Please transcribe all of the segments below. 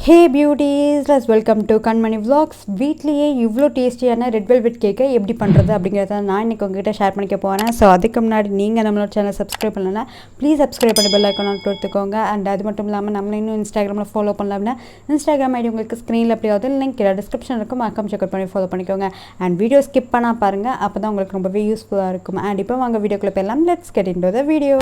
Hey beauties, let's welcome to kanmanivlogs. வீட்லயே இவ்ளோ டேஸ்டியான ரெட் வெல்வெட் கேக்கை எப்படி பண்ணுறது அப்படிங்கிறத நான் இன்றைக்கி உங்ககிட்ட ஷேர் பண்ணிக்க போகிறேன். ஸோ அதுக்கு முன்னாடி நீங்கள் நம்மளோட சேனல் சப்ஸ்கிரைப் பண்ணலன்னா ப்ளீஸ் சப்ஸ்கிரைப் பண்ணி பெல் ஐக்கான் கொடுத்துக்கோங்க. அண்ட் அது மட்டும் இல்லாமல் நம்மளை இன்னும் இன்ஸ்டாகிராமில் ஃபாலோ பண்ணலாம்னா இன்ஸ்டாகிராம் ஐடி உங்களுக்கு ஸ்க்ரீனில் எப்படியாவது லிங்க் டிஸ்கிரிப்ஷன் இருக்கும், மறக்காம செக் பண்ணி ஃபாலோ பண்ணிக்கோங்க. அண்ட் வீடியோ ஸ்கிப் பண்ணால் பாருங்கள், அப்போ தான் உங்களுக்கு ரொம்பவே யூஸ்ஃபுல்லாக இருக்கும். அண்ட் இப்போ வாங்க வீடியோக்குள்ளே போயிடலாம். Let's get into the video.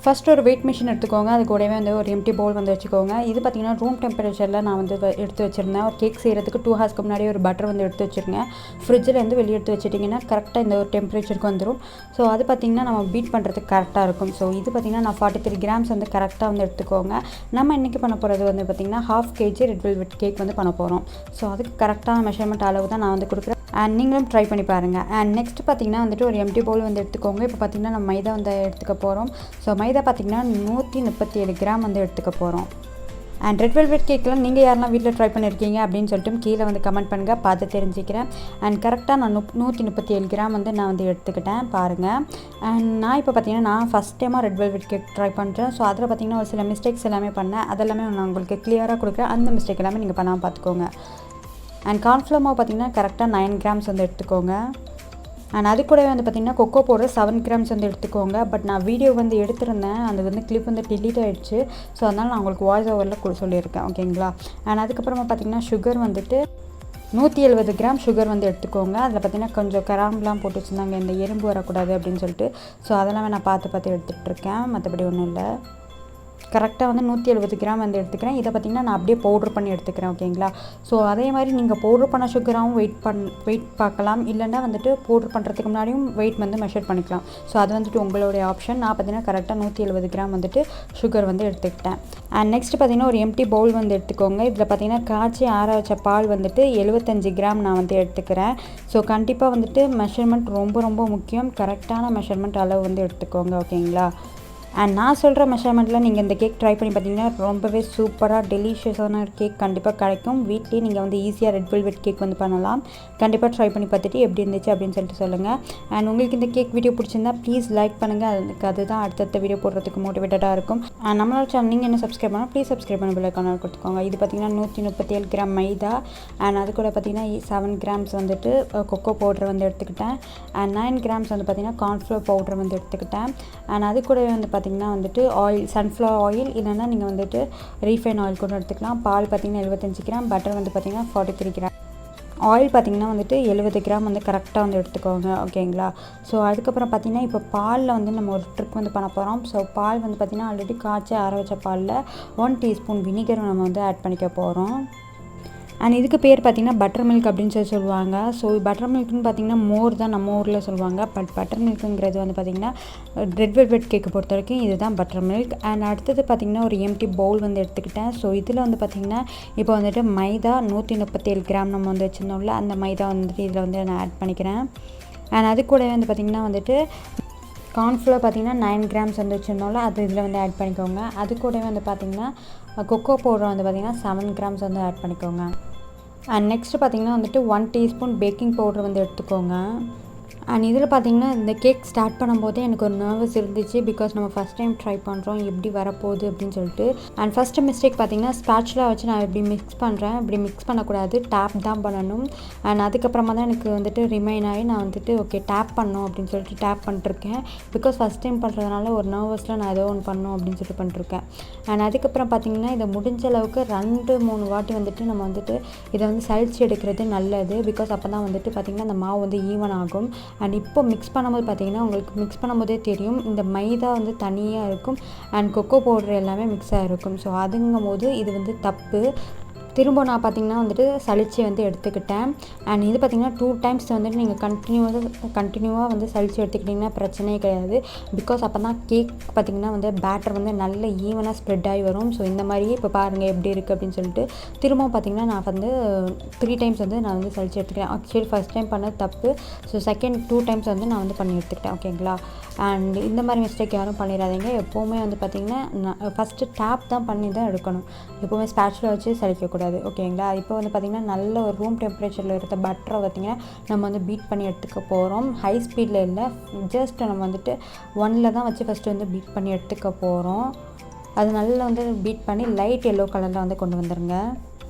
First ஒரு வெயிட் மிஷின் எடுத்துக்கோங்க. அது கூடவே வந்து ஒரு எம்டி பவுல் வந்து வச்சுக்கோங்க. இது பார்த்திங்கன்னா ரூம் டெம்பரேச்சரில் நான் வந்து எடுத்து வச்சுருந்தேன். ஒரு கேக் செய்கிறதுக்கு 2 ஹார்ஸ்க்கு முன்னாடி ஒரு பட்டர் வந்து எடுத்து வச்சுருங்க. ஃப்ரிட்ஜில் இருந்து வெளியே எடுத்து வச்சுட்டிங்கன்னா கரெக்டாக இந்த ஒரு டெம்பரேச்சருக்கு வந்துடும். ஸோ அது பார்த்திங்கன்னா நம்ம பீட் பண்ணுறதுக்கு கரெக்டாக இருக்கும். ஸோ இது பார்த்திங்கன்னா நான் 43 கிராம்ஸ் வந்து கரெக்டாக வந்து எடுத்துக்கோங்க. நம்ம இன்றைக்கி பண்ண போகிறது வந்து பார்த்திங்கன்னா 1/2 kg ரெட் வெல்வெட் கேக் வந்து பண்ண போகிறோம். ஸோ அதுக்கு கரெக்டான மெஷர்மெண்ட் அளவு தான் நான் வந்து கொடுக்குறேன். அண்ட் நீங்களும் ட்ரை பண்ணி பாருங்கள். அண்ட் நெக்ஸ்ட் பார்த்திங்கன்னா வந்துட்டு ஒரு எம்டி பவுல் வந்து எடுத்துக்கோங்க. இப்போ பார்த்திங்கன்னா நம்ம மைதா வந்து எடுத்துக்க போகிறோம். ஸோ மைதா பார்த்திங்கன்னா 137 கிராம் வந்து எடுத்துக்க போகிறோம். அண்ட் ரெட் வெல்வெட் கேக்கெலாம் நீங்கள் யாரெல்லாம் வீட்டில் ட்ரை பண்ணியிருக்கீங்க அப்படின்னு சொல்லிட்டு கீழே வந்து கமெண்ட் பண்ணுங்கள், பார்த்து தெரிஞ்சுக்கிறேன். அண்ட் கரெக்டாக நான் 137 கிராம் வந்து நான் வந்து எடுத்துக்கிட்டேன் பாருங்கள். அண்ட் நான் இப்போ பார்த்திங்கன்னா நான் ஃபஸ்ட் டைமாக ரெட் வெல்வெட் கேக் ட்ரை பண்ணுறேன். ஸோ அதில் பார்த்திங்கன்னா ஒரு சில மிஸ்டேக்ஸ் எல்லாமே பண்ணேன். அதெல்லாமே நான் உங்களுக்கு கிளியராக கொடுக்குறேன். அந்த மிஸ்டேக் எல்லாமே நீங்கள் பண்ணாமல் பார்த்துக்கோங்க. அண்ட் கார்ன்ஃப்ளவர் மாவு பார்த்திங்கன்னா கரெக்டாக 9 கிராம்ஸ் வந்து எடுத்துக்கோங்க. அண்ட் அது கூடவே வந்து பார்த்திங்கன்னா கொக்கோ பவுடர் 7 கிராம்ஸ் வந்து எடுத்துக்கோங்க. பட் நான் வீடியோ வந்து எடுத்திருந்தேன், அது வந்து கிளிப் வந்து டிலீட் ஆகிடுச்சு. ஸோ அதனால் நான் உங்களுக்கு வாய்ஸ் ஓவரில் சொல்லியிருக்கேன், ஓகேங்களா. அண்ட் அதுக்கப்புறமா பார்த்திங்கன்னா சுகர் வந்துட்டு 170 கிராம் சுகர் வந்து எடுத்துக்கோங்க. அதில் பார்த்திங்கன்னா கொஞ்சம் கராம்பெலாம் போட்டு வச்சுருந்தாங்க, இந்த எறும்பு வரக்கூடாது அப்படின்னு சொல்லிட்டு. ஸோ அதெல்லாமே நான் பார்த்து எடுத்துகிட்ருக்கேன், மற்றபடி ஒன்றும் இல்லை. கரெக்டாக வந்து 170 கிராம் வந்து எடுத்துக்கிறேன். இதை பார்த்திங்கன்னா நான் அப்படியே பவுட்ரு பண்ணி எடுத்துக்கிறேன், ஓகேங்களா. ஸோ அதே மாதிரி நீங்கள் பவுட்ரு பண்ண சுகராகவும் வெயிட் பார்க்கலாம், இல்லைன்னா வந்துட்டு பவுட்ரு பண்ணுறதுக்கு முன்னாடியும் வெயிட் வந்து மெஷர் பண்ணிக்கலாம். ஸோ அது வந்துட்டு உங்களுடைய ஆப்ஷன். நான் பார்த்திங்கன்னா கரெக்டாக 170 கிராம் வந்துட்டு சுகர் வந்து எடுத்துக்கிட்டேன். அண்ட் நெக்ஸ்ட் பார்த்திங்கன்னா ஒரு எம்டி பவுல் வந்து எடுத்துக்கோங்க. இதில் பார்த்திங்கன்னா காய்ச்சி ஆற வச்ச பால் வந்துட்டு 75 கிராம் நான் வந்து எடுத்துக்கிறேன். ஸோ கண்டிப்பாக வந்துட்டு மெஷர்மெண்ட் ரொம்ப முக்கியம். கரெக்டான மெஷர்மெண்ட் அளவு வந்து எடுத்துக்கோங்க, ஓகேங்களா. அண்ட் நான் சொல்கிற மெஷர்மெண்ட்டில் நீங்கள் இந்த கேக் ட்ரை பண்ணி பார்த்தீங்கன்னா ரொம்பவே சூப்பராக டெலிஷியஸான கேக் கண்டிப்பாக கிடைக்கும். வீட்லேயே நீங்கள் வந்து ஈஸியாக ரெட் வெல்வெட் கேக் வந்து பண்ணலாம். கண்டிப்பாக ட்ரை பண்ணி பார்த்துட்டு எப்படி இருந்துச்சு அப்படின்னு சொல்லிட்டு சொல்லுங்கள். அண்ட் உங்களுக்கு இந்த கேக் வீடியோ பிடிச்சிருந்தா ப்ளீஸ் லைக் பண்ணுங்கள். அதுதான் அடுத்தடுத்த வீடியோ போடுறதுக்கு மோட்டிவேட்டடாக இருக்கும். அண்ட் நம்மளோட சேனல் நீங்கள் என்ன சப்ஸ்கிரைப் பண்ணால் ப்ளீஸ் சப்ஸ்கிரைப் பண்ணி பெல் ஐகான் கொடுத்துக்கோங்க. இது பார்த்திங்கன்னா 137 கிராம் மைதா. அண்ட் அது கூட பார்த்திங்கன்னா 7 கிராம்ஸ் வந்துட்டு கொக்கோ பவுடர் வந்து எடுத்துக்கிட்டேன். அண்ட் 9 கிராம்ஸ் வந்து பார்த்திங்கன்னா கார்ன்ஃப்ளவர் பவுடர் வந்து எடுத்துக்கிட்டேன். அண்ட் அது கூட வந்து பார்த்திங்கன்னா வந்துட்டு ஆயில், சன்ஃப்ளவர் ஆயில், இல்லைன்னா நீங்கள் வந்துட்டு ரீஃபைன் ஆயில் கூட எடுத்துக்கலாம். பால் பார்த்திங்கன்னா 75 கிராம், பட்டர் வந்து பார்த்திங்கன்னா 43 கிராம், ஆயில் பார்த்திங்கன்னா வந்துட்டு 70 கிராம் வந்து கரெக்டாக வந்து எடுத்துக்கோங்க, ஓகேங்களா. ஸோ அதுக்கப்புறம் பார்த்திங்கன்னா இப்போ பாலில் வந்து நம்ம ஒரு ட்ரிக் வந்து பண்ண போகிறோம். ஸோ பால் வந்து பார்த்திங்கன்னா ஆல்ரெடி காய்ச்சி ஆற வச்ச பாலில் 1 டீஸ்பூன் வினிகர் நம்ம வந்து ஆட் பண்ணிக்க போகிறோம். அண்ட் இதுக்கு பேர் பார்த்திங்கன்னா பட்டர் மில்க் அப்படின்னு சொல்லுவாங்க. ஸோ பட்டர் மில்க்னு பார்த்திங்கன்னா மோர் தான் நம்ம ஊரில் சொல்லுவாங்க. பட் பட்டர் மில்க்குங்கிறது வந்து பார்த்திங்கன்னா ரெட் வெல்வெட் கேக்கை பொறுத்த வரைக்கும் இதுதான் பட்டர் மில்க். அண்ட் அடுத்தது பார்த்திங்கன்னா ஒரு எம்டி பவுல் வந்து எடுத்துக்கிட்டேன். ஸோ இதில் வந்து பார்த்திங்கன்னா இப்போ வந்துட்டு மைதா 137 கிராம் நம்ம வந்து வச்சுருந்தோம்ல, அந்த மைதா வந்துட்டு இதில் வந்து நான் ஆட் பண்ணிக்கிறேன். அண்ட் அது கூடவே வந்து பார்த்திங்கன்னா வந்துட்டு கார்ன்ஃப்ளவர் பார்த்திங்கன்னா 9 கிராம்ஸ் வந்து வச்சுருந்தோம்ல, அது இதில் வந்து ஆட் பண்ணிக்கோங்க. அது கூடவே வந்து பார்த்திங்கன்னா கொக்கோ பவுடர் வந்து பார்த்திங்கன்னா 7 கிராம்ஸ் வந்து ஆட் பண்ணிக்கோங்க. அண்ட் நெக்ஸ்ட்டு பார்த்திங்கன்னா வந்துட்டு 1 டீஸ்பூன் பேக்கிங் பவுடர் வந்து எடுத்துக்கோங்க. அண்ட் இதில் பார்த்திங்கன்னா இந்த கேக் ஸ்டார்ட் பண்ணும்போதே எனக்கு ஒரு நர்வஸ் இருந்துச்சு. பிகாஸ் நம்ம ஃபஸ்ட் டைம் ட்ரை பண்ணுறோம், எப்படி வரப்போகுது அப்படின்னு சொல்லிட்டு. அண்ட் ஃபஸ்ட்டு மிஸ்டேக் பார்த்திங்கன்னா ஸ்பேட்சுலா வச்சு நான் எப்படி மிக்ஸ் பண்ணுறேன், இப்படி மிக்ஸ் பண்ணக்கூடாது, டேப் தான் பண்ணணும். அண்ட் அதுக்கப்புறமா தான் எனக்கு வந்துட்டு ரிமைன் ஆகி நான் வந்துட்டு ஓகே டேப் பண்ணணும் அப்படின்னு சொல்லிட்டு டேப் பண்ணிட்டுருக்கேன். பிகாஸ் ஃபஸ்ட் டைம் பண்ணுறதுனால ஒரு நர்வஸில் நான் ஏதோ ஒன்று பண்ணணும் அப்படின்னு சொல்லிட்டு பண்ணிட்டுருக்கேன். அண்ட் அதுக்கப்புறம் பார்த்திங்கன்னா இதை முடிஞ்ச அளவுக்கு 2-3 வாட்டி வந்துட்டு நம்ம வந்துட்டு இதை வந்து சலிச்சு எடுக்கிறது நல்லது. பிகாஸ் அப்போ தான் வந்துட்டு பார்த்திங்கன்னா அந்த மாவு வந்து ஈவன் ஆகும். அண்ட் இப்போ மிக்ஸ் பண்ணும்போது பார்த்திங்கன்னா உங்களுக்கு மிக்ஸ் பண்ணும்போதே தெரியும், இந்த மைதா வந்து தனியாக இருக்கும் அண்ட் கொக்கோ பவுடர் எல்லாமே மிக்ஸ் ஆகிருக்கும். ஸோ அதுங்கும் போது இது வந்து தப்பு. திரும்ப நான் பார்த்திங்கன்னா வந்துட்டு சளிச்சு வந்து எடுத்துக்கிட்டேன். அண்ட் இது பார்த்திங்கன்னா 2 டைம்ஸ் வந்துட்டு நீங்கள் கண்டினியூவாக வந்து சளிச்சு எடுத்துக்கிட்டிங்கன்னா பிரச்சனையே கிடையாது. பிகாஸ் அப்போ தான் கேக் பார்த்திங்கன்னா வந்து பேட்டர் வந்து நல்ல ஈவனாக ஸ்ப்ரெட் ஆகி வரும். ஸோ இந்த மாதிரியே இப்போ பாருங்கள் எப்படி இருக்குது அப்படின்னு சொல்லிட்டு திரும்ப பார்த்திங்கன்னா நான் வந்து 3 டைம்ஸ் வந்து நான் வந்து சளிச்சு எடுத்துக்கிறேன். ஆக்சுவலி ஃபஸ்ட் டைம் பண்ணது தப்பு. ஸோ செகண்ட் 2 டைம்ஸ் வந்து நான் வந்து பண்ணி எடுத்துக்கிட்டேன், ஓகேங்களா. அண்ட் இந்த மாதிரி மிஸ்டேக் யாரும் பண்ணிடாதீங்க. எப்போவுமே வந்து பார்த்திங்கன்னா ஃபஸ்ட்டு டேப் தான் பண்ணி தான் எடுக்கணும். எப்போவுமே ஸ்பேட்சுலா வச்சு சலிக்கக்கூடாது. இருக்காது ஓகேங்களா. இப்போ வந்து பார்த்திங்கன்னா நல்ல ஒரு ரூம் டெம்பரேச்சரில் இருக்க பட்டரை பார்த்திங்கன்னா நம்ம வந்து பீட் பண்ணி எடுத்துக்க போகிறோம். ஹை ஸ்பீடில் இல்லை, ஜஸ்ட் நம்ம வந்துட்டு 1ல் தான் வச்சு ஃபஸ்ட்டு வந்து பீட் பண்ணி எடுத்துக்க போகிறோம். அது நல்லா வந்து பீட் பண்ணி லைட் எல்லோ கலரில் வந்து கொண்டு வந்துடுங்க.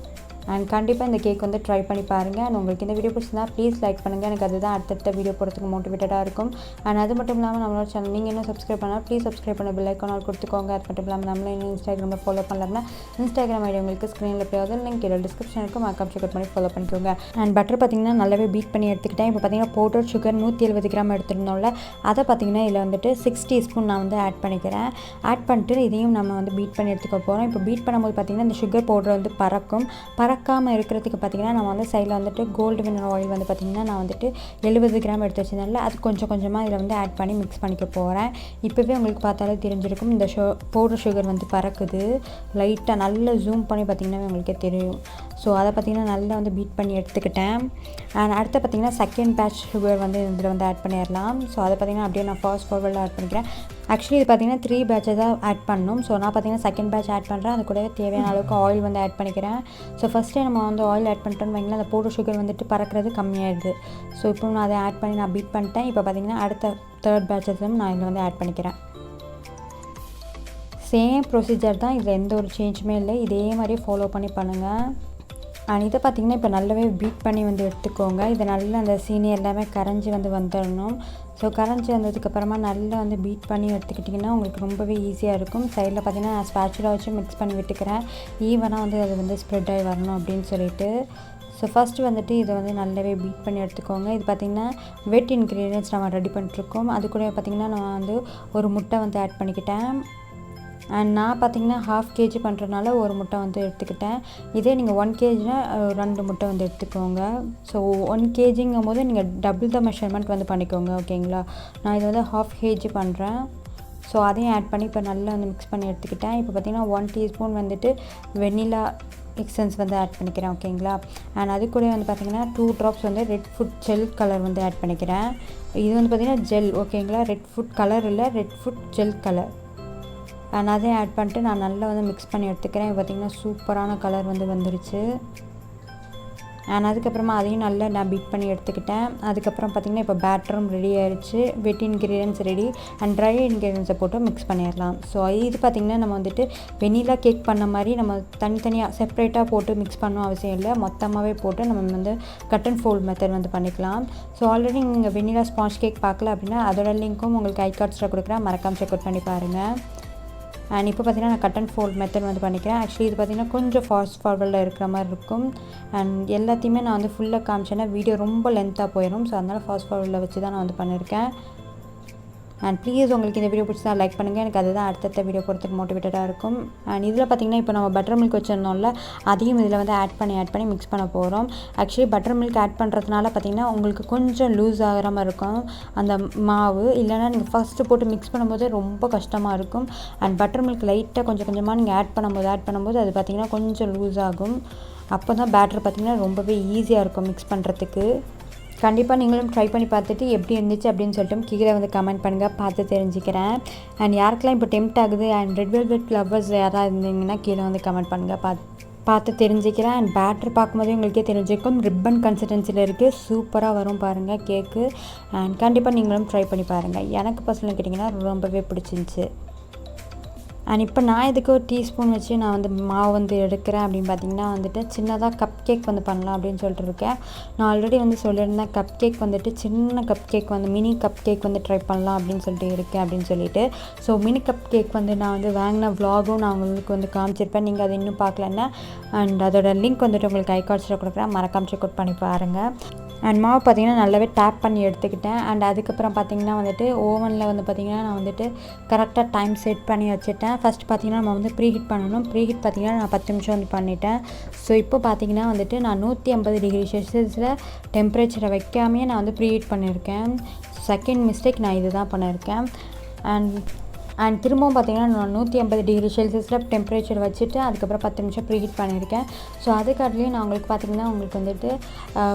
அண்ட் கண்டிப்பாக இந்த கேக் வந்து ட்ரை பண்ணி பாருங்கள். அண்ட் உங்களுக்கு இந்த வீடியோ பிடிச்சிருந்தா ப்ளீஸ் லைக் பண்ணுங்கள். எனக்கு அதுதான் அடுத்தடுத்த வீடியோ போகிறதுக்கு மோட்டிவேட்டடாக இருக்கும். அண்ட் அது மட்டும் இல்லாமல் நம்மளோட சேனல் நீங்கள் இன்னும் சப்ஸ்கிரைப் பண்ணால் ப்ளீஸ் சப்ஸ்கிரைப் பண்ண பெல் ஐக்கான் கொடுத்துக்கோங்க. அது மட்டும் இல்லாமல் நம்மளே இன்னும் இன்ஸ்டாகிராமில் ஃபாலோ பண்ணலாம்னா இன்ஸ்டாகிராம் ஐடி உங்களுக்கு ஸ்க்ரீனில் போய் லிங்க் கீழே டிஸ்கிரிப்ஷனுக்கு மறக்காம செக் பண்ணி ஃபாலோ பண்ணிக்கோங்க. அண்ட் பட்டர் பார்த்திங்கன்னா நல்லாவே பீட் பண்ணி எடுத்துக்கிட்டேன். இப்போ பார்த்திங்கன்னா பவுடர் சுகர் 170 கிராம் எடுத்துருந்தோம்ல, அதை பார்த்திங்கன்னா இதில் வந்துட்டு 6 டீஸ்பூன் நான் வந்து ஆட் பண்ணிக்கிறேன். ஆட் பண்ணிட்டு இதையும் நம்ம வந்து பீட் பண்ணி எடுத்துக்க போகிறோம். இப்போ பீட் பண்ணும்போது பார்த்திங்கன்னா இந்த சுகர் பவுடர் வந்து பறக்காமல் இருக்கிறதுக்கு பார்த்திங்கன்னா நம்ம வந்து சைடில் வந்துட்டு கோல்டு வின்னர் ஆயில் வந்து பார்த்திங்கன்னா நான் வந்துட்டு 70 கிராம் எடுத்து வச்சதுனால அது கொஞ்சம் கொஞ்சமாக இதில் வந்து ஆட் பண்ணி மிக்ஸ் பண்ணிக்க போகிறேன். இப்போவே உங்களுக்கு பார்த்தாலே தெரிஞ்சிருக்கும் இந்த பவுடர் சுகர் வந்து பறக்குது. லைட்டாக நல்லா ஜூம் பண்ணி பார்த்திங்கன்னா உங்களுக்கே தெரியும். ஸோ அதை பார்த்திங்கன்னா நல்லா வந்து பீட் பண்ணி எடுத்துக்கிட்டேன். அண்ட் அடுத்து பார்த்திங்கன்னா செகண்ட் பேட்ச் சுகர் வந்து இதில் வந்து ஆட் பண்ணிடலாம். ஸோ அதை பார்த்திங்கன்னா அப்படியே நான் ஃபாஸ்ட் ஃபார்வர்டில் ஆட் பண்ணிக்கிறேன். ஆக்சுவலி இது பார்த்திங்கன்னா 3 பேட்சஸ் தான் ஆட் பண்ணணும். ஸோ நான் பார்த்திங்கன்னா செகண்ட் பேட்ச் ஆட் பண்ணுறேன். அது கூட தேவையான அளவுக்கு ஆயில் வந்து ஆட் பண்ணிக்கிறேன். ஸோ ஃபஸ்ட்டே நம்ம வந்து ஆயில் ஆட் பண்ணிட்டோன்னு வைங்களேன், அந்த பவுடர் சுகர் வந்துட்டு பறக்கிறது கம்மியாகிடுது. ஸோ இப்போ நான் அதை ஆட் பண்ணி நான் பீட் பண்ணிட்டேன். இப்போ பார்த்திங்கன்னா அடுத்த 3rd பேட்சஸும் நான் இதில் வந்து ஆட் பண்ணிக்கிறேன். சேம் ப்ரொசீஜர் தான், இதில் எந்த ஒரு சேஞ்சுமே இல்லை. இதே மாதிரி ஃபாலோ பண்ணி பண்ணுங்கள். அண்ட் இதை பார்த்திங்கன்னா இப்போ நல்லாவே பீட் பண்ணி வந்து எடுத்துக்கோங்க. இதை நல்லா அந்த சீனி எல்லாமே கரைஞ்சி வந்து வந்துடணும். ஸோ கரைஞ்சி வந்ததுக்கப்புறமா நல்லா வந்து பீட் பண்ணி எடுத்துக்கிட்டிங்கன்னா உங்களுக்கு ரொம்பவே ஈஸியாக இருக்கும். சைடில் பார்த்திங்கன்னா நான் ஸ்பேச்சுலா வச்சு மிக்ஸ் பண்ணி விட்டுக்கிறேன். ஈவனாக வந்து அது வந்து ஸ்ப்ரெட் ஆகி வரணும் அப்படின்னு சொல்லிட்டு. ஸோ ஃபஸ்ட்டு வந்துட்டு இதை வந்து நல்லாவே பீட் பண்ணி எடுத்துக்கோங்க. இது பார்த்திங்கன்னா வெட் இன்க்ரீடியன்ட்ஸ் நம்ம ரெடி பண்ணிட்டுருக்கோம். அது கூட பார்த்திங்கன்னா நான் வந்து ஒரு முட்டை வந்து ஆட் பண்ணிக்கிட்டேன். அண்ட் நான் பார்த்திங்கன்னா 1/2 kg பண்ணுறதுனால ஒரு முட்டை வந்து எடுத்துக்கிட்டேன். இதே நீங்கள் 1 kgனா 2 முட்டை வந்து எடுத்துக்கோங்க. ஸோ 1 kgங்கும் போது நீங்கள் டபுள் த மெஷர்மெண்ட் வந்து பண்ணிக்கோங்க ஓகேங்களா. நான் இதை வந்து 1/2 kg பண்ணுறேன். ஸோ அதையும் ஆட் பண்ணி இப்போ நல்லா வந்து மிக்ஸ் பண்ணி எடுத்துக்கிட்டேன். இப்போ பார்த்திங்கன்னா 1 டீஸ்பூன் வந்துட்டு வெண்ணிலா எக்ஸன்ஸ் வந்து ஆட் பண்ணிக்கிறேன் ஓகேங்களா. அண்ட் அது கூட வந்து பார்த்திங்கன்னா 2 ட்ராப்ஸ் வந்து ரெட் ஃபுட் ஜெல் கலர் வந்து ஆட் பண்ணிக்கிறேன். இது வந்து பார்த்திங்கன்னா ஜெல் ஓகேங்களா, ரெட் ஃபுட் கலர் இல்லை, red food gel colour. And அதையும் ஆட் பண்ணிட்டு நான் நல்லா வந்து மிக்ஸ் பண்ணி எடுத்துக்கிறேன். பார்த்திங்கன்னா சூப்பரான கலர் வந்து வந்துருச்சு. அண்ட் அதுக்கப்புறமா அதையும் நல்லா நான் பீட் பண்ணி எடுத்துக்கிட்டேன். அதுக்கப்புறம் பார்த்திங்கன்னா இப்போ பேட்டரும் ரெடி ஆகிடுச்சு. வெட் இன்க்ரீடியன்ஸ் ரெடி அண்ட் ட்ரை இன்க்ரீடியன்ஸை போட்டு மிக்ஸ் பண்ணிடலாம். ஸோ இது பார்த்திங்கன்னா நம்ம வந்துட்டு வெனிலா கேக் பண்ண மாதிரி நம்ம தனித்தனியாக செப்ரேட்டாக போட்டு மிக்ஸ் பண்ணணும் அவசியம் இல்லை. மொத்தமாகவே போட்டு நம்ம வந்து கட் அண்ட் ஃபோல்ட் மெத்தட் வந்து பண்ணிக்கலாம். ஸோ ஆல்ரெடி நீங்கள் வெனிலா ஸ்பாஞ்ச் கேக் பார்க்கல அப்படின்னா அதோட லிங்க்கும் உங்களுக்கு ஐ கார்ட்ஸில் கொடுக்குறேன், மறக்காமல் செக் அவுட் பண்ணி பாருங்கள். அண்ட் இப்போ பார்த்திங்கன்னா நான் கட் அண்ட் ஃபோல்ட் மெத்தட் வந்து பண்ணிக்கிறேன். ஆக்சுவலி இது பார்த்திங்கன்னா கொஞ்சம் ஃபாஸ்ட் ஃபார்வர்டில் இருக்கிற மாதிரி இருக்கும். அண்ட் எல்லாத்தையுமே நான் வந்து ஃபுல்லாக காமிச்சேன்னா வீடியோ ரொம்ப லென்த்தாக போயிடும். ஸோ அதனால் ஃபாஸ்ட் ஃபார்வர்டில் வச்சு தான் நான் வந்து பண்ணியிருக்கேன். அண்ட் ப்ளீஸ் உங்களுக்கு இந்த வீடியோ பிடிச்சா லைக் பண்ணுங்கள். எனக்கு அதுதான் அடுத்த வீடியோ போகிறதுக்கு மோட்டிவேட்டடாக இருக்கும். அண்ட் இதில் பார்த்திங்கன்னா இப்போ நம்ம பட்டர் மில்க் வச்சுருந்தோம்ல, அதையும் இதில் வந்து ஆட் பண்ணி மிக்ஸ் பண்ண போகிறோம். ஆக்சுவலி பட்டர் மில்க் ஆட் பண்ணுறதுனால பார்த்திங்கன்னா உங்களுக்கு கொஞ்சம் லூஸ் ஆகிற மாதிரி இருக்கும் அந்த மாவு. இல்லைனா நீங்கள் ஃபஸ்ட்டு போட்டு மிக்ஸ் பண்ணும்போது ரொம்ப கஷ்டமாக இருக்கும். அண்ட் பட்டர் மில்க் லைட்டாக கொஞ்சம் கொஞ்சமாக நீங்கள் ஆட் பண்ணும்போது அது பார்த்திங்கன்னா கொஞ்சம் லூஸ் ஆகும். அப்போ தான் பேட்டர் பார்த்திங்கன்னா ரொம்பவே ஈஸியாக இருக்கும் மிக்ஸ் பண்ணுறதுக்கு. கண்டிப்பாக நீங்களும் ட்ரை பண்ணி பார்த்துட்டு எப்படி இருந்துச்சு அப்படின்னு சொல்லிட்டு கீழே வந்து கமெண்ட் பண்ணுங்கள், பார்த்து தெரிஞ்சுக்கிறேன். அண்ட் யாருக்கெல்லாம் இப்போ டெம்ப்ட் ஆகுது அண்ட் ரெட் வெல்வெட் லவ்வர்ஸ் யாராவது இருந்தீங்கன்னா கீழே வந்து கமெண்ட் பண்ணுங்கள், பார்த்து தெரிஞ்சுக்கிறேன். அண்ட் பேட்டர் பார்க்கும்போதே உங்களுக்கே தெரிஞ்சிருக்கும் ரிப்பன் கன்சிஸ்டன்சியில் இருக்குது. சூப்பராக வரும் பாருங்கள் கேக்கு. அண்ட் கண்டிப்பாக நீங்களும் ட்ரை பண்ணி பாருங்கள். எனக்கு பர்சனலாக கேட்டிங்கன்னா ரொம்பவே பிடிச்சிருந்துச்சி. அண்ட் இப்போ நான் இதுக்கு ஒரு டீஸ்பூன் வச்சு நான் வந்து மாவு வந்து எடுக்கிறேன் அப்படின்னு பார்த்திங்கன்னா வந்துட்டு சின்னதாக கப் கேக் வந்து பண்ணலாம் அப்படின்னு சொல்லிட்டு இருக்கேன். நான் ஆல்ரெடி வந்து சொல்லியிருந்தேன் கப் கேக் வந்துட்டு சின்ன கப் கேக் வந்து மினி கப் கேக் வந்து ட்ரை பண்ணலாம் அப்படின்னு சொல்லிட்டு இருக்கேன் அப்படின்னு சொல்லிட்டு. ஸோ மினி கப் கேக் வந்து நான் வந்து வாங்கின விலாகும் நான் உங்களுக்கு வந்து காமிச்சிருப்பேன். நீங்கள் அதை இன்னும் பார்க்கலன்னா அண்ட் அதோட லிங்க் வந்துட்டு உங்களுக்கு ஐ கார்ட்ஸில் கொடுக்குறேன், மறக்காம செக் அவுட் பண்ணி பாருங்கள். அண்ட் மாவு பார்த்திங்கன்னா நல்லாவே டேப் பண்ணி எடுத்துக்கிட்டேன். அண்ட் அதுக்கப்புறம் பார்த்திங்கன்னா வந்துட்டு ஓவனில் வந்து பார்த்திங்கன்னா நான் வந்துட்டு கரெக்டாக டைம் செட் பண்ணி வச்சுட்டேன். ஃபஸ்ட்டு பார்த்திங்கன்னா நம்ம வந்து ப்ரீஹீட் பண்ணணும். ப்ரீஹீட் பார்த்திங்கன்னா நான் 10 நிமிஷம் வந்து பண்ணிட்டேன். ஸோ இப்போ பார்த்திங்கன்னா வந்துட்டு நான் 150 டிகிரி செல்சியஸில் டெம்பரேச்சரை வைக்காமையே நான் வந்து ப்ரீஹீட் பண்ணியிருக்கேன். செகண்ட் மிஸ்டேக் நான் இது தான் பண்ணியிருக்கேன். அண்ட் அண்ட் திரும்பவும் பார்த்திங்கன்னா நான் 150 டிகிரி செல்சியஸில் டெம்பரேச்சர் வச்சுட்டு அதுக்கப்புறம் 10 நிமிஷம் ப்ரீஹீட் பண்ணியிருக்கேன். ஸோ அதுக்காட்டிலையும் நான் உங்களுக்கு பார்த்திங்கன்னா உங்களுக்கு வந்துட்டு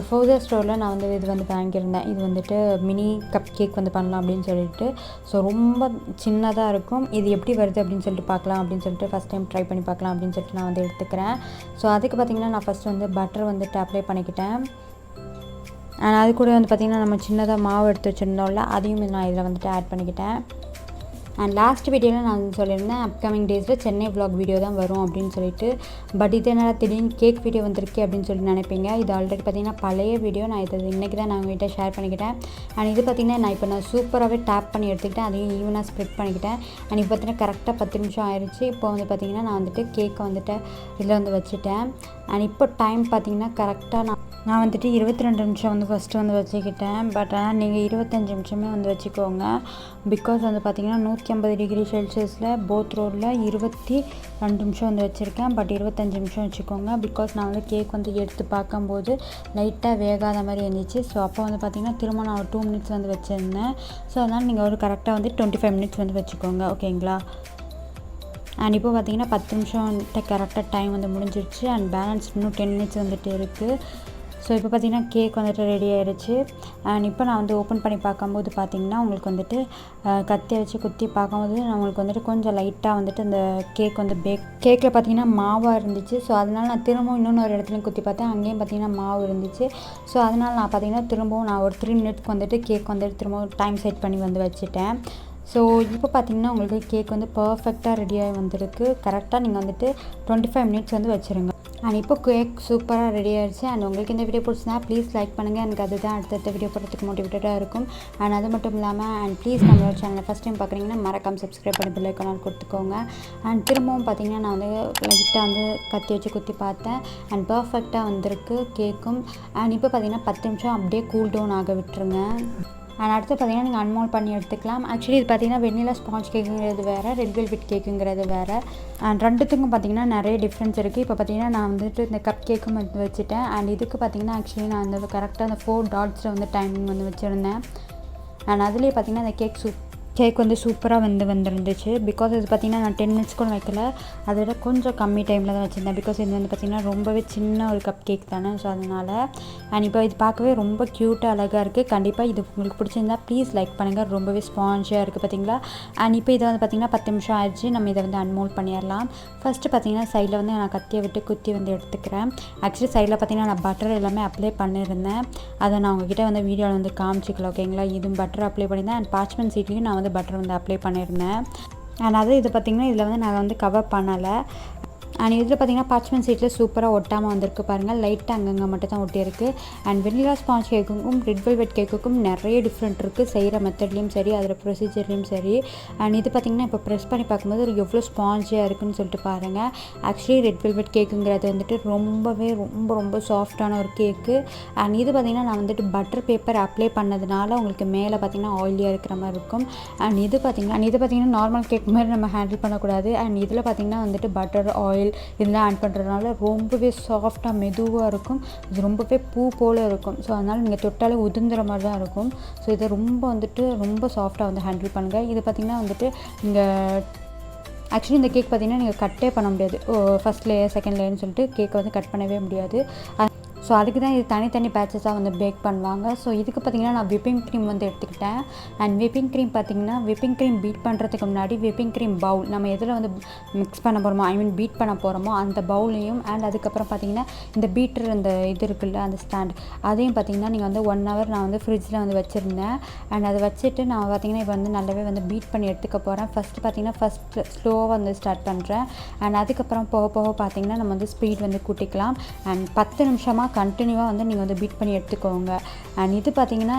ஃபோர்தர் ஸ்டோரில் நான் வந்து இது வந்து வாங்கியிருந்தேன். இது வந்துட்டு மினி கப் கேக் வந்து பண்ணலாம் அப்படின்னு சொல்லிட்டு. ஸோ ரொம்ப சின்னதாக இருக்கும். இது எப்படி வருது அப்படின்னு சொல்லிட்டு பார்க்கலாம் அப்படின்னு சொல்லிட்டு ஃபஸ்ட் டைம் ட்ரை பண்ணி பார்க்கலாம் அப்படின்னு சொல்லிட்டு நான் வந்து எடுத்துக்கிறேன். ஸோ அதுக்கு பார்த்திங்கன்னா நான் ஃபஸ்ட்டு வந்து பட்டர் வந்துட்டு அப்ளை பண்ணிக்கிட்டேன். அண்ட் அது கூட வந்து பார்த்திங்கன்னா நம்ம சின்னதாக மாவு எடுத்து வச்சுருந்தோம்ல, அதையும் நான் இதில் வந்துட்டு ஆட் பண்ணிக்கிட்டேன். அண்ட் லாஸ்ட் வீடியோவில் நான் சொல்லியிருந்தேன் அப்கமிங் டேஸில் சென்னை vlog வீடியோ தான் வரும் அப்படின்னு சொல்லிட்டு. பட் இது என்னால் திடீர்னு கேக் வீடியோ வந்திருக்கு அப்படின்னு சொல்லி நினைப்பீங்க. இது ஆல்ரெடி பார்த்திங்கன்னா பழைய வீடியோ. நான் இது இன்றைக்கி தான் நான் உங்கள்கிட்ட ஷேர் பண்ணிக்கிட்டேன். அண்ட் இது பார்த்திங்கன்னா நான் சூப்பராகவே டேப் பண்ணி எடுத்துக்கிட்டேன். அதையும் ஈவனாக ஸ்ப்ரெட் பண்ணிக்கிட்டேன். அண்ட் இப்போ பார்த்திங்கன்னா கரெக்டாக 10 நிமிஷம் ஆயிடுச்சு. இப்போ வந்து பார்த்திங்கன்னா நான் வந்துட்டு கேக்கை வந்துட்டு இதில் வந்து வச்சுட்டேன். அண்ட் இப்போ டைம் பார்த்திங்கன்னா கரெக்டாக நான் வந்துட்டு 22 நிமிஷம் வந்து ஃபஸ்ட்டு வந்து வச்சுக்கிட்டேன். பட் ஆனால் நீங்கள் 25 நிமிஷமே வந்து வச்சுக்கோங்க. பிகாஸ் வந்து பார்த்திங்கன்னா 150 டிகிரி செல்சியஸில் போத் ரோடில் 22 நிமிஷம் வந்து வச்சுருக்கேன். பட் 25 நிமிஷம் வச்சுக்கோங்க. பிகாஸ் நான் வந்து கேக் வந்து எடுத்து பார்க்கும்போது லைட்டாக வேகாத மாதிரி இருந்துச்சு. ஸோ அப்போ வந்து பார்த்திங்கன்னா திரும்ப நான் ஒரு 2 மினிட்ஸ் வந்து வச்சுருந்தேன். ஸோ அதனால் நீங்கள் ஒரு கரெக்டாக வந்து 25 மினிட்ஸ் வந்து வச்சுக்கோங்க. ஓகேங்களா? அண்ட் இப்போ பார்த்திங்கன்னா 10 நிமிஷம் வந்துட்டு கரெக்டாக டைம் வந்து முடிஞ்சிருச்சு. அண்ட் பேலன்ஸ் இன்னும் 10 மினிட்ஸ் வந்துட்டு இருக்குது. ஸோ இப்போ பார்த்திங்கன்னா கேக் வந்துட்டு ரெடி ஆகிடுச்சு. அண்ட் இப்போ நான் வந்து ஓப்பன் பண்ணி பார்க்கும்போது பார்த்திங்கன்னா உங்களுக்கு வந்துட்டு கத்தி வச்சு குத்தி பார்க்கும்போது நம்மளுக்கு வந்துட்டு கொஞ்சம் லைட்டாக வந்துட்டு அந்த கேக் வந்து கேக்கில் பார்த்திங்கன்னா மாவாக இருந்துச்சு. ஸோ அதனால் நான் திரும்பவும் இன்னொரு இடத்துலையும் குத்தி பார்த்தேன். அங்கேயும் பார்த்திங்கன்னா மாவு இருந்துச்சு. ஸோ அதனால் நான் பார்த்திங்கன்னா திரும்பவும் நான் ஒரு 3 மினிட்ஸ்க்கு வந்துட்டு கேக் வந்துட்டு திரும்பவும் டைம் செட் பண்ணி வந்து வச்சுட்டேன். ஸோ இப்போ பார்த்திங்கன்னா உங்களுக்கு கேக் வந்து பர்ஃபெக்டாக ரெடியாகி வந்திருக்கு. கரெக்டாக நீங்கள் வந்துட்டு 25 மினிட்ஸ் வந்து வச்சுருங்க. அண்ட் இப்போ கேக் சூப்பராக ரெடி ஆகிடுச்சு. அண்ட் உங்களுக்கு இந்த வீடியோ பிடிச்சினா ப்ளீஸ் லைக் பண்ணுங்கள். எனக்கு அதுதான் அடுத்தடுத்த வீடியோ போடுறதுக்கு மோட்டிவேட்டடாக இருக்கும். அண்ட் அது மட்டும் இல்லாமல் அண்ட் ப்ளீஸ் நம்மளோட சேனலை ஃபஸ்ட் டைம் பார்க்குறீங்கன்னா மறக்காமல் சப்ஸ்கிரைப் பண்ணி பெல் ஐகான் கொடுத்துக்கோங்க. அண்ட் திரும்பவும் பார்த்திங்கன்னா நான் வந்து லைட்டாக வந்து கத்தி வச்சு குத்தி பார்த்தேன். அண்ட் பர்ஃபெக்டாக வந்திருக்கு கேக்கும். அண்ட் இப்போ பார்த்திங்கன்னா 10 நிமிஷம் அப்படியே கூல் டவுன் ஆக விட்டுருங்க. அண்ட் அடுத்து பார்த்திங்கன்னா நீங்கள் அன்மோல் பண்ணி எடுத்துக்கலாம். ஆக்சுவலி இது பார்த்திங்கன்னா வெண்ணிலா ஸ்பாஞ்ச் கேக்குங்கிறது வேறு, ரெட் வெல்வெட் கேக்குங்கிறது வேறு. அண்ட் ரெண்டுத்துக்கும் பார்த்திங்கன்னா நிறைய டிஃப்ரென்ஸ் இருக்குது. இப்போ பார்த்திங்கன்னா நான் வந்துட்டு இந்த கப் கேக்கும் எடுத்து வச்சுட்டேன். அண்ட் இதுக்கு பார்த்திங்கன்னா ஆக்சுவலி நான் அந்த கரெக்டாக அந்த 4 டாட்ஸில் வந்து டைமிங் வந்து வச்சுருந்தேன். அண்ட் அதுலேயே பார்த்திங்கன்னா அந்த கேக் வந்து சூப்பராக வந்துருந்துச்சு. பிகாஸ் இது பார்த்திங்கன்னா நான் 10 மினிட்ஸ் கூட வைக்கல, அதை விட கொஞ்சம் கம்மி டைமில் தான் வச்சுருந்தேன். பிகாஸ் இது வந்து பார்த்திங்கன்னா ரொம்பவே சின்ன ஒரு கப் கேக் தானே. ஸோ அதனால் அண்ட் இப்போ இது பார்க்கவே ரொம்ப க்யூட்டாக அழகாக இருக்குது. கண்டிப்பாக இது உங்களுக்கு பிடிச்சிருந்தா ப்ளீஸ் லைக் பண்ணுங்கள். ரொம்பவே ஸ்பாஞ்சாக இருக்குது பார்த்திங்களா. அண்ட் இப்போ இதை வந்து பார்த்திங்கன்னா 10 நிமிஷம் ஆயிடுச்சு. நம்ம இதை வந்து அன்மோல் பண்ணிடலாம். ஃபஸ்ட்டு பார்த்திங்கன்னா சைடில் வந்து நான் கத்தியை விட்டு குத்தி வந்து எடுத்துக்கிறேன். ஆக்சுவலி சைடில் பார்த்திங்கன்னா நான் பட்டர் எல்லாமே அப்ளை பண்ணியிருந்தேன். அதை நான் உங்ககிட்ட வந்து வீடியோவில் வந்து காமிச்சிக்கல. ஓகேங்களா? இதுவும் பட்டர் அப்ளை பண்ணியிருந்தேன். அண்ட் பார்ச்மெண்ட் சீட்லேயும் நான் வந்து பட்டர் வந்து அப்ளை பண்ணியிருந்தேன். அண்ட் அது இது பார்த்திங்கன்னா இதில் வந்து நான் வந்து கவர் பண்ணலை. அண்ட் இதில் பார்த்திங்கன்னா பார்ச்மெண்ட் சீட்டில் சூப்பராக ஒட்டாமல் வந்திருக்கு பாருங்கள். லைட்டாக அங்கங்கே மட்டும் தான் ஒட்டியிருக்கு. அண்ட் வெண்ணிலா ஸ்பாஞ்ச் கேக்குக்கும் ரெட் வெல்வெட் கேக்குக்கும் நிறைய டிஃப்ரெண்ட் இருக்குது. செய்கிற மெத்தட்லேயும் சரி, அதில் ப்ரொசீஜர்லேயும் சரி. அண்ட் இது பார்த்திங்கன்னா இப்போ ப்ரெஸ் பண்ணி பார்க்கும்போது ஒரு எவ்வளோ ஸ்பாஞ்சியாக இருக்குதுன்னு சொல்லிட்டு பாருங்கள். ஆக்சுவலி ரெட் வெல்வெட் கேக்குங்கிறது வந்துட்டு ரொம்பவே ரொம்ப சாஃப்டான ஒரு கேக்கு. அண்ட் இது பார்த்திங்கன்னா நான் வந்துட்டு பட்டர் பேப்பர் அப்ளை பண்ணதுனால உங்களுக்கு மேலே பார்த்திங்கன்னா ஆயிலியாக இருக்கிற மாதிரி இருக்கும். அண்ட் இது பார்த்திங்கன்னா நார்மல் கேக் மாதிரி நம்ம ஹேண்டில் பண்ணக்கூடாது. அண்ட் இதில் பார்த்திங்கன்னா வந்துட்டு பட்டர், ஆயில் இதெல்லாம் ஆட் பண்ணுறதுனால ரொம்பவே சாஃப்டாக மெதுவாக இருக்கும். இது ரொம்பவே பூ போல் இருக்கும். ஸோ அதனால் நீங்கள் தொட்டாலே உதிர்ந்துற மாதிரி தான் இருக்கும். ஸோ இதை ரொம்ப சாஃப்டாக வந்து ஹேண்டில் பண்ணுங்கள். இது பார்த்திங்கன்னா வந்துட்டு நீங்கள் ஆக்சுவலி இந்த கேக் பார்த்திங்கன்னா நீங்கள் கட்டே பண்ண முடியாது. ஃபஸ்ட் லேயர் செகண்ட் லேயர்னு சொல்லிட்டு கேக்கை வந்து கட் பண்ணவே முடியாது. ஸோ அதுக்கு தான் இது தனித்தனி பேட்சஸாக வந்து பேக் பண்ணுவாங்க. ஸோ இதுக்கு பார்த்திங்கன்னா நான் விப்பிங் க்ரீம் வந்து எடுத்துக்கிட்டேன். அண்ட் விப்பிங் க்ரீம் பார்த்திங்கன்னா விப்பிங் க்ரீம் பீட் பண்ணுறதுக்கு முன்னாடி விப்பிங் க்ரீம் பவுல் நம்ம எதில் வந்து மிக்ஸ் பண்ண போகிறோமோ பீட் பண்ண போகிறோமோ அந்த பவுலையும் அண்ட் அதுக்கப்புறம் பார்த்திங்கன்னா இந்த பீட்டர் இந்த இது இருக்குல்ல அந்த ஸ்டாண்ட் அதையும் பார்த்திங்கன்னா நீங்கள் வந்து 1 hour நான் வந்து ஃப்ரிட்ஜில் வந்து வச்சுருந்தேன். அண்ட் அதை வச்சுட்டு நான் பார்த்திங்கன்னா இப்போ வந்து நல்லாவே வந்து பீட் பண்ணி எடுத்துக்க போகிறேன். ஃபஸ்ட்டு ஸ்லோவாக வந்து ஸ்டார்ட் பண்ணுறேன். அண்ட் அதுக்கப்புறம் போக பார்த்திங்கன்னா நம்ம வந்து ஸ்பீட் வந்து கூட்டிக்கலாம். அண்ட் 10 நிமிஷமாக கண்டினியூவாக வந்து நீங்கள் வந்து பீட் பண்ணி எடுத்துக்கோங்க. அண்ட் இது பார்த்திங்கன்னா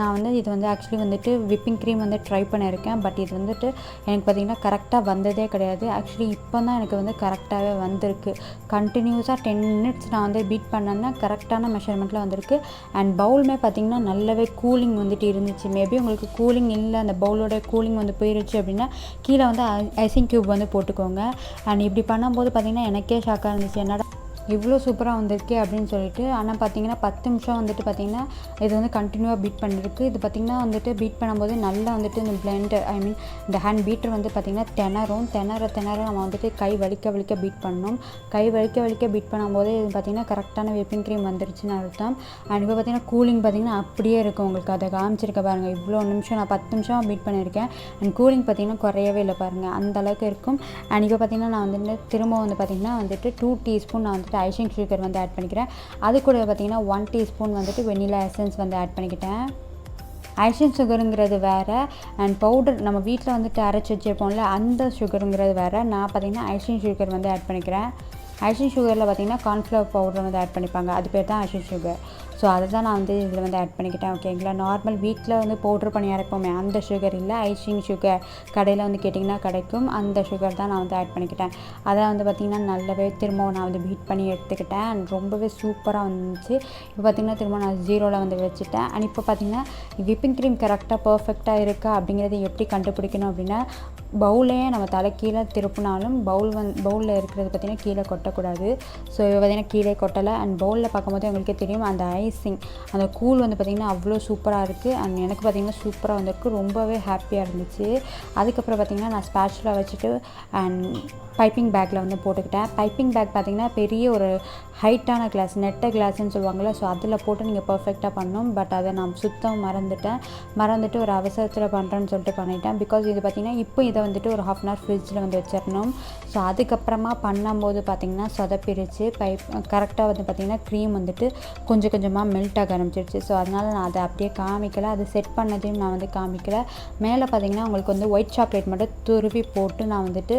நான் வந்து இது வந்து ஆக்சுவலி வந்துட்டு விப்பிங் க்ரீம் வந்து ட்ரை பண்ணியிருக்கேன். பட் இது வந்துட்டு எனக்கு பார்த்திங்கன்னா கரெக்டாக வந்ததே கிடையாது. ஆக்சுவலி இப்போ தான் எனக்கு வந்து கரெக்டாகவே வந்திருக்கு. கண்டினியூஸாக 10 மினிட்ஸ் நான் வந்து பீட் பண்ணேன்னா கரெக்டான மெஷர்மெண்ட்டில் வந்திருக்கு. அண்ட் பவுலுமே பார்த்திங்கன்னா நல்லாவே கூலிங் வந்துட்டு இருந்துச்சு. மேபி உங்களுக்கு கூலிங் இல்லை, அந்த பவுலோட கூலிங் வந்து போயிருச்சு அப்படின்னா கீழே வந்து ஐசிங் க்யூப் வந்து போட்டுக்கோங்க. அண்ட் இப்படி பண்ணும்போது பார்த்திங்கன்னா எனக்கே ஷாக்காக இருந்துச்சு. என்னடா இவ்வளோ சூப்பராக வந்திருக்கே அப்படின்னு சொல்லிட்டு. ஆனால் பார்த்தீங்கன்னா 10 நிமிஷம் வந்துட்டு பார்த்தீங்கன்னா இது வந்து கண்டினியூவாக பீட் பண்ணிருக்கு. இது பார்த்திங்கன்னா வந்துட்டு பீட் பண்ணும்போது நல்லா வந்துட்டு இந்த பிளெண்டர் இந்த ஹேண்ட் பீட்டர் வந்து பார்த்திங்கன்னா திணற நம்ம வந்துட்டு கை வலிக்க பீட் பண்ணணும். கை வலிக்க பீட் பண்ணும்போது இது பார்த்திங்கன்னா கரெக்டான விப்பிங் க்ரீம் வந்துருச்சுன்னு அர்த்தம். அண்ட் இப்போ பார்த்திங்கன்னா கூலிங் பார்த்திங்கன்னா அப்படியே இருக்கும். உங்களுக்கு அதை காமிச்சிருக்க பாருங்கள். இவ்வளோ நிமிஷம் நான் 10 நிமிஷம் பீட் பண்ணியிருக்கேன். அண்ட் கூலிங் பார்த்திங்கன்னா குறையவே இல்லை பாருங்கள், அந்த அளவுக்கு இருக்கும். அண்ட் இப்போ பார்த்திங்கன்னா நான் வந்துட்டு திரும்ப வந்து பார்த்திங்கன்னா வந்துட்டு 2 டீஸ்பூன் நான் வந்துட்டு ஐசிங் சுகர் வந்து ஆட் பண்ணிக்கிறேன். அது கூட பார்த்திங்கன்னா 1 டீஸ்பூன் வந்துட்டு வெனிலா எசன்ஸ் வந்து ஆட் பண்ணிக்கிட்டேன். ஐசிங் சுகருங்கிறது வேறு, அண்ட் பவுடர் நம்ம வீட்டில் வந்துட்டு அரைச்சி வச்சுருப்போம்ல அந்த சுகருங்கிறது வேறு. நான் பார்த்திங்கன்னா ஐசிங் சுகர் வந்து ஆட் பண்ணிக்கிறேன். ஐசிங் சுகரில் பார்த்திங்கன்னா கார்ன்ஃப்ளவர் பவுடர் வந்து ஆட் பண்ணிப்பாங்க, அது பேர் தான் ஐசிங் சுகர். ஸோ அதை தான் நான் வந்து இதில் வந்து ஆட் பண்ணிக்கிட்டேன். ஓகேங்களா, நார்மல் வீட்டில் வந்து பவுட்ரு பண்ணி அரைப்போமே அந்த சுகர் இல்லை, ஐசிங் சுகர் கடையில் வந்து கேட்டிங்கன்னா கிடைக்கும், அந்த சுகர் தான் நான் வந்து ஆட் பண்ணிக்கிட்டேன். அதை வந்து பார்த்திங்கன்னா நல்லாவே திரும்பவும் நான் வந்து பீட் பண்ணி எடுத்துக்கிட்டேன். அண்ட் ரொம்பவே சூப்பராக வந்துச்சு. இப்போ பார்த்திங்கன்னா திரும்ப நான் 0ல் வந்து வச்சுட்டேன். அண்ட் இப்போ பார்த்திங்கன்னா விப்பிங் க்ரீம் கரெக்டாக பர்ஃபெக்டாக இருக்கா அப்படிங்கிறது எப்படி கண்டுபிடிக்கணும் அப்படின்னா, பவுலையே நம்ம தலை கீழே திருப்பினாலும் பவுலில் இருக்கிறது பார்த்திங்கன்னா கீழே கொட்டக்கூடாது. ஸோ இப்போ பார்த்திங்கன்னா கீழே கொட்டலை. அண்ட் பவுலில் பார்க்கும்போது உங்களுக்கே தெரியும் அந்த ஐசிங் அந்த கூழ் வந்து பார்த்திங்கன்னா அவ்வளோ சூப்பராக இருக்குது. அண்ட் எனக்கு பார்த்திங்கன்னா சூப்பராக வந்திருக்கு, ரொம்பவே ஹாப்பியாக இருந்துச்சு. அதுக்கப்புறம் பார்த்திங்கன்னா நான் ஸ்பேட்சுலா வச்சுட்டு அண்ட் பைப்பிங் பேக்கில் வந்து போட்டுக்கிட்டேன். பைப்பிங் பேக் பார்த்திங்கன்னா பெரிய ஒரு ஹைட்டான கிளாஸ், நெட்டை கிளாஸ்ன்னு சொல்லுவாங்கள்ல, ஸோ அதில் போட்டு நீங்கள் பர்ஃபெக்டாக பண்ணணும். பட் அதை நான் சுத்தம் மறந்துட்டு ஒரு அவசரத்தில் பண்ணுறேன்னு சொல்லிட்டு பண்ணிட்டேன். பிகாஸ் இது பார்த்திங்கன்னா இப்போ இதை வந்துட்டு ஒரு 1/2 hour ஃப்ரிட்ஜில் வந்து வச்சிடணும். ஸோ அதுக்கப்புறமா பண்ணும்போது பார்த்திங்கன்னா சொதப்பிடுச்சு. கரெக்டாக வந்து பார்த்திங்கன்னா க்ரீம் வந்துட்டு கொஞ்சம் கொஞ்சமாக மெல்ட் ஆக ஆரம்பிச்சிருச்சு. ஸோ அதனால் நான் அதை அப்படியே காமிக்கலை, அது செட் பண்ணதையும் நான் வந்து காமிக்கலை. மேலே பார்த்திங்கன்னா உங்களுக்கு வந்து ஒயிட் சாக்லேட் மட்டும் துருவி போட்டு நான் வந்துட்டு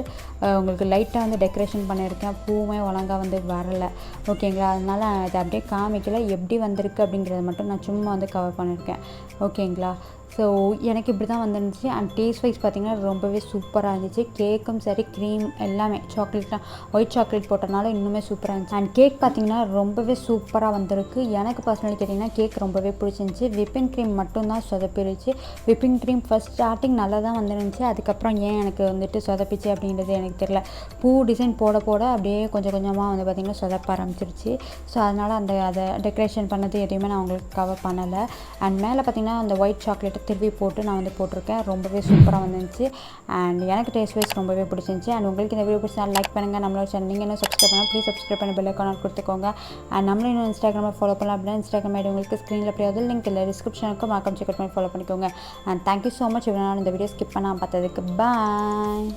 உங்களுக்கு லைட்டாக வந்து டெக்கரேஷன் பண்ணியிருக்கேன். பூவுமே ஒழுங்காக வந்து வரலை. ஓகேங்களா, அதனால் அதை அப்படியே காமிக்கலை. எப்படி வந்திருக்கு அப்படிங்கிறத மட்டும் நான் சும்மா வந்து கவர் பண்ணியிருக்கேன். ஓகேங்களா, ஸோ எனக்கு இப்படி தான் வந்துருந்துச்சு. அண்ட் டேஸ்ட் வைஸ் பார்த்திங்கன்னா ரொம்பவே சூப்பராக இருந்துச்சு. கேக்கும் சரி, க்ரீம் எல்லாமே சாக்லேட்லாம் ஒயிட் சாக்லேட் போட்டனால இன்னுமே சூப்பராக இருந்துச்சு. அண்ட் கேக் பார்த்திங்கன்னா ரொம்பவே சூப்பராக வந்திருக்கு. எனக்கு பர்சனலி கேட்டிங்கன்னா கேக் ரொம்பவே பிடிச்சிருந்துச்சி. விப்பிங் க்ரீம் மட்டும்தான் சொதப்பிடுச்சு. விப்பிங் க்ரீம் ஃபஸ்ட் ஸ்டார்டிங் நல்லா தான் வந்துருந்துச்சு. அதுக்கப்புறம் ஏன் எனக்கு வந்துட்டு சொதப்பிச்சு அப்படின்றது எனக்கு தெரியல. பூ டிசைன் போட அப்படியே கொஞ்சம் கொஞ்சமாக வந்து பார்த்திங்கன்னா சொதப்ப ஆரம்பிச்சிருச்சு. ஸோ அதனால் அதை டெக்கரேஷன் பண்ணது எதையுமே நான் உங்களுக்கு கவர் பண்ணலை. அண்ட் மேலே பார்த்திங்கன்னா அந்த ஒயிட் சாக்லேட்டை திருப்பி போட்டு நான் வந்து போட்டிருக்கேன். ரொம்பவே சூப்பராக வந்துருந்துச்சு. அண்ட் எனக்கு டேஸ்ட் வைஸ் ரொம்பவே பிடிச்சிருந்துச்சி. அண்ட் உங்களுக்கு இந்த வீடியோ பிடிச்சா லைக் பண்ணுங்கள். நம்மளோட சேனல் நீங்கள் இன்னும் சப்ஸ்கிரைப் பண்ணால் ப்ளீஸ் சப்ஸ்கிரைப் பண்ணி பெல் ஐகான் கொடுத்துக்கோங்க. அண்ட் நம்மளும் இன்னும் இன்ஸ்டாகிராமில் ஃபாலோ பண்ணலாம். அப்படின்னா இன்ஸ்டாகிராம் ஐடி உங்களுக்கு ஸ்க்ரீனில் எப்படியாவது லிங்க் இல்லை, டிஸ்கிரிப்ஷனுக்கு மறக்காம செக் பண்ணி ஃபாலோ பண்ணிக்கோங்க. And thank you so much. இவ்வளோ நாள் இந்த வீடியோ ஸ்கிப் பண்ணாமல் பார்த்ததுக்கு. பாய்.